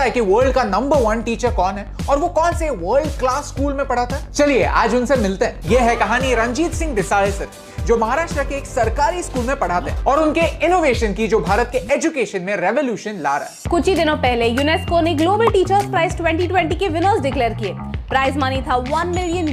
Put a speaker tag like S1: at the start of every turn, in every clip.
S1: पता है कि वर्ल्ड का नंबर 1 टीचर कौन है और वो कौन से वर्ल्ड क्लास स्कूल में पढ़ाता है? चलिए आज उनसे मिलते हैं। ये है कहानी रणजीत सिंह देसाई सर, जो महाराष्ट्र के एक सरकारी स्कूल में पढ़ाते हैं और उनके इनोवेशन की जो भारत के एजुकेशन में रेवोल्यूशन ला रहा है।
S2: कुछ ही दिनों पहले यूनेस्को ने ग्लोबल टीचर्स प्राइज 2020 के विनर्स डिक्लेयर किए। प्राइज मनी था $1 मिलियन,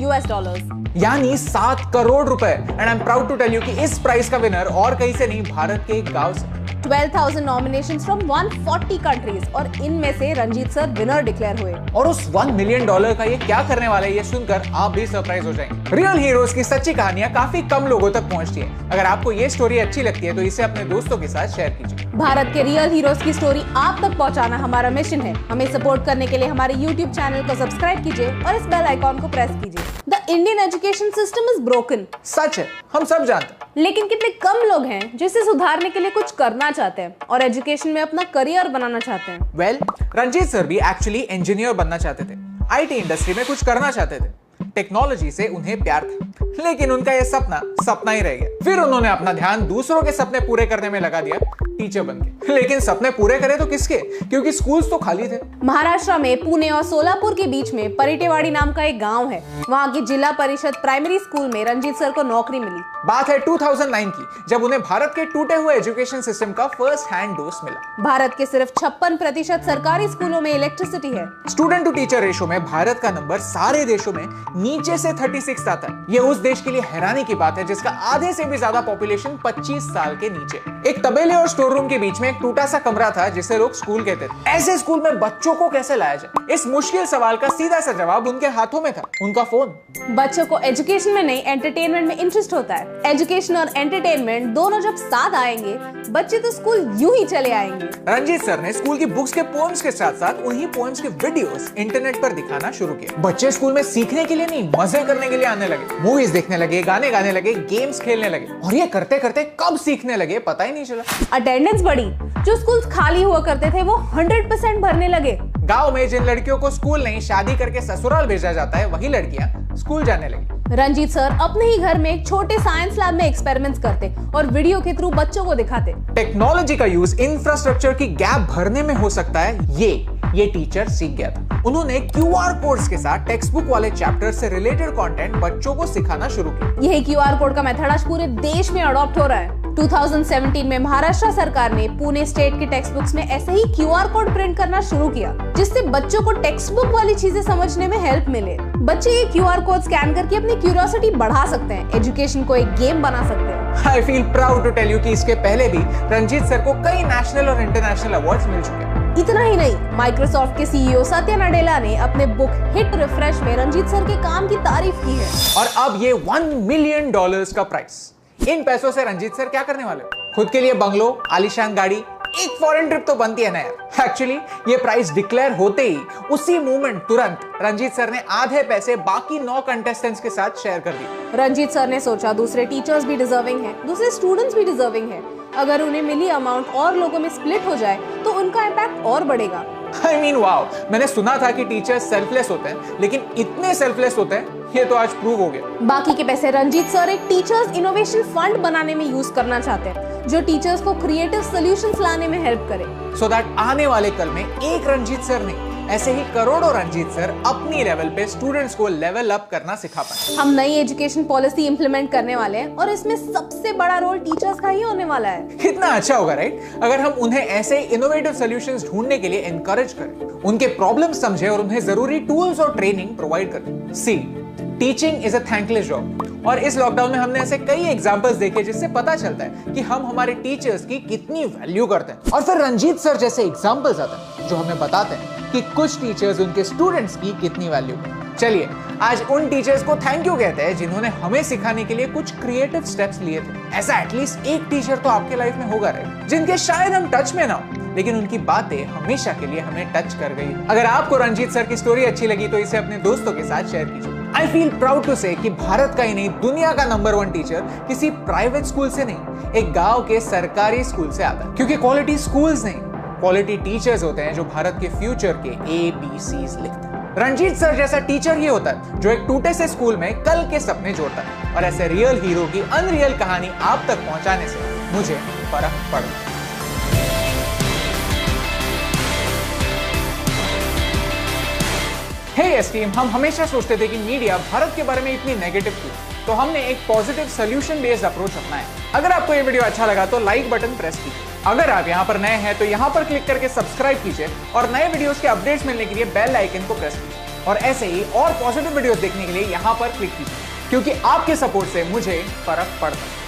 S1: यानी 7 करोड़ रुपए। And I am proud to tell you कि इस प्राइज का विनर और कहीं से नहीं, भारत के एक गांव से।
S2: 12,000 नॉमिनेशंस फ्रॉम 140 कंट्रीज और इनमें से रंजीत सर विनर डिक्लेयर हुए।
S1: और उस $1 मिलियन का ये क्या करने वाला है, ये सुनकर आप भी सरप्राइज हो जाएंगे। रियल हीरोज की सच्ची कहानियां काफी कम लोगों तक पहुंचती है। अगर आपको ये स्टोरी अच्छी लगती है तो इसे अपने दोस्तों के साथ शेयर कीजिए।
S2: भारत के रियल हीरोज की स्टोरी आप तक पहुंचाना हमारा मिशन है। हमें सपोर्ट करने के लिए हमारे YouTube चैनल को सब्सक्राइब कीजिए और इस बेल आइकॉन को प्रेस कीजिए। The Indian education system is broken.
S1: सच है, हम सब जानते हैं,
S2: लेकिन कितने कम लोग हैं जो इसे सुधारने के लिए कुछ करना चाहते हैं और एजुकेशन में अपना करियर बनाना चाहते हैं।
S1: वेल, रंजीत सर भी एक्चुअली इंजीनियर बनना चाहते थे, IT इंडस्ट्री में कुछ करना चाहते थे। टेक्नोलॉजी से उन्हें प्यार था, लेकिन उनका यह सपना ही रह गया। फिर उन्होंने अपना ध्यान दूसरों के सपने पूरे करने में लगा दिया, टीचर बनके। लेकिन सपने पूरे करे तो किसके, क्योंकि स्कूल्स तो खाली थे।
S2: महाराष्ट्र में पुणे और सोलापुर के बीच में परिटेवाड़ी नाम का एक गांव है। वहां की जिला परिषद प्राइमरी स्कूल में रंजीत सर को नौकरी मिली।
S1: बात है 2009 की, जब उन्हें भारत के टूटे हुए एजुकेशन सिस्टम का फर्स्ट हैंड डोज मिला।
S2: भारत के सिर्फ 56% सरकारी स्कूलों में इलेक्ट्रिसिटी है।
S1: स्टूडेंट टू टीचर रेशो में भारत का नंबर सारे देशों में नीचे से 36 आता है। ये उस देश के लिए हैरानी की बात है जिसका आधे से भी ज्यादा पॉपुलेशन 25 साल के नीचे। एक तबेले और स्टोर रूम के बीच में एक टूटा सा कमरा था जिसे लोग स्कूल कहते थे। ऐसे स्कूल में बच्चों को कैसे लाया जाए, इस मुश्किल सवाल का सीधा सा जवाब उनके हाथों में था, उनका फोन।
S2: बच्चों को एजुकेशन में नहीं, एंटरटेनमेंट में इंटरेस्ट होता है। एजुकेशन और एंटरटेनमेंट दोनों जब साथ आएंगे, बच्चे तो स्कूल यूं ही चले आएंगे।
S1: रंजीत सर ने स्कूल की बुक्स के पोएम्स के साथ साथ उन्हीं पोएम्स के वीडियोस इंटरनेट पर दिखाना शुरू किया। बच्चे स्कूल में सीखने के लिए नहीं, मजे करने के लिए आने लगे। मूवीज देखने लगे, गाने गाने लगे, गेम्स खेलने लगे। और ये करते करते कब सीखने लगे पता ही नहीं चला।
S2: अटेंडेंस बढ़ी, जो स्कूल खाली हुआ करते थे वो 100% भरने लगे।
S1: गांव में जिन लड़कियों को स्कूल नहीं, शादी करके ससुराल भेजा जाता है, वही लड़कियां स्कूल जाने लगी।
S2: रंजीत सर अपने ही घर में एक छोटे साइंस लैब में एक्सपेरिमेंट्स करते और वीडियो के थ्रू बच्चों को दिखाते।
S1: टेक्नोलॉजी का यूज इंफ्रास्ट्रक्चर की गैप भरने में हो सकता है, ये टीचर सीख गया था। उन्होंने QR कोड्स के साथ टेक्स्ट बुक वाले चैप्टर से रिलेटेड कंटेंट बच्चों को सिखाना शुरू किया।
S2: यही QR कोड का मेथड आज पूरे देश में अडॉप्ट हो रहा है। 2017 में महाराष्ट्र सरकार ने पुणे स्टेट की टेक्स्ट बुक्स में ऐसे ही QR कोड प्रिंट करना शुरू किया, जिससे बच्चों को टेक्स्ट बुक वाली चीजें समझने में हेल्प मिले। बच्चे ये QR कोड स्कैन करके अपनी क्यूरियोसिटी बढ़ा सकते हैं, एजुकेशन को एक गेम बना सकते हैं।
S1: I feel proud to tell you कि इसके पहले भी रंजीत सर को कई नेशनल और इंटरनेशनल अवार्ड्स मिल चुके हैं।
S2: इतना ही नहीं, माइक्रोसॉफ्ट के CEO सत्या नाडेला ने अपने बुक हिट रिफ्रेश में रंजीत सर के काम की तारीफ की है।
S1: और अब ये $1 मिलियन का प्राइस। इन पैसों से रंजीत सर क्या करने वाले? खुद के लिए बंगलो, आलीशान गाड़ी, एक फॉरेन ट्रिप तो बनती है ना यार। एक्चुअली ये प्राइस डिक्लेयर होते ही उसी मोमेंट तुरंत रंजीत सर ने आधे पैसे बाकी 9 कंटेस्टेंट्स के साथ शेयर कर दिए।
S2: रंजीत सर ने सोचा दूसरे टीचर्स भी डिजर्विंग हैं, दूसरे स्टूडेंट्स भी डिजर्विंग हैं। अगर उन्हें मिली अमाउंट और लोगों में स्प्लिट हो जाए तो उनका इम्पैक्ट और बढ़ेगा।
S1: I mean, वाओ, मैंने सुना था कि टीचर्स सेल्फलेस होते हैं, लेकिन इतने सेल्फलेस होते हैं, ये तो आज प्रूव हो गया।
S2: बाकी के पैसे रंजीत सर एक टीचर्स इनोवेशन फंड बनाने में यूज करना चाहते हैं, जो टीचर्स को क्रिएटिव सॉल्यूशंस लाने में हेल्प करे।
S1: सो दैट आने वाले कल में एक रंजीत सर नहीं, ऐसे ही करोड़ों रंजीत सर अपनी लेवल पे स्टूडेंट्स को लेवल अप करना सिखा पाए।
S2: हम नई एजुकेशन पॉलिसी इंप्लीमेंट करने वाले हैं और इसमें सबसे बड़ा रोल टीचर्स का ही होने वाला है।
S1: कितना अच्छा होगा राइट, अगर हम उन्हें ऐसे इनोवेटिव सॉल्यूशंस ढूंढने के लिए एनकरेज करें, उनके प्रॉब्लम समझे और उन्हें जरूरी टूल्स और ट्रेनिंग प्रोवाइड करें। See, teaching is a thankless job. और इस लॉकडाउन में हमने ऐसे कई एग्जांपल्स देखे जिससे पता चलता है कि हम हमारे टीचर्स की कितनी वैल्यू करते हैं। और फिर रंजीत सर जैसे एग्जांपल्स आते हैं जो हमें बताते हैं कि कुछ टीचर्स उनके स्टूडेंट्स की कितनी वैल्यू करते हैं। चलिए आज उन टीचर्स को थैंक यू कहते हैं जिन्होंने हमें सिखाने के लिए कुछ क्रिएटिव स्टेप्स लिए थे। ऐसा एटलीस्ट एक टीचर तो आपके लाइफ में होगा राइट, जिनके शायद हम टच में ना हो, लेकिन उनकी बातें हमेशा के लिए हमें टच कर गई। अगर आपको रंजीत सर की स्टोरी अच्छी लगी तो इसे अपने दोस्तों के साथ शेयर कीजिए। I feel proud to say कि भारत का ही नहीं, दुनिया का नंबर 1 टीचर किसी प्राइवेट स्कूल से नहीं, एक गांव के सरकारी स्कूल से आता है। क्योंकि क्वालिटी स्कूल्स नहीं, क्वालिटी टीचर्स होते हैं जो भारत के फ्यूचर के ABCs लिखते हैं। रंजीत सर जैसा टीचर ही होता है जो एक टूटे से स्कूल में कल के सपने जोड़ता है। और ऐसे रियल हीरो की अनरियल कहानी आप तक पहुंचाने से मुझे फर्क पड़ता है। एस टीम हम हमेशा सोचते थे कि मीडिया भारत के बारे में इतनी नेगेटिव थी, तो हमने एक पॉजिटिव सोल्यूशन बेस्ड अप्रोच अपनाया। अगर आपको ये वीडियो अच्छा लगा तो लाइक बटन प्रेस कीजिए। अगर आप यहाँ पर नए हैं तो यहाँ पर क्लिक करके सब्सक्राइब कीजिए और नए वीडियोस के अपडेट्स मिलने के लिए बेल आइकन को प्रेस कीजिए। और ऐसे ही और पॉजिटिव वीडियोस देखने के लिए यहाँ पर क्लिक कीजिए, क्योंकि आपके सपोर्ट से मुझे फर्क पड़ता है।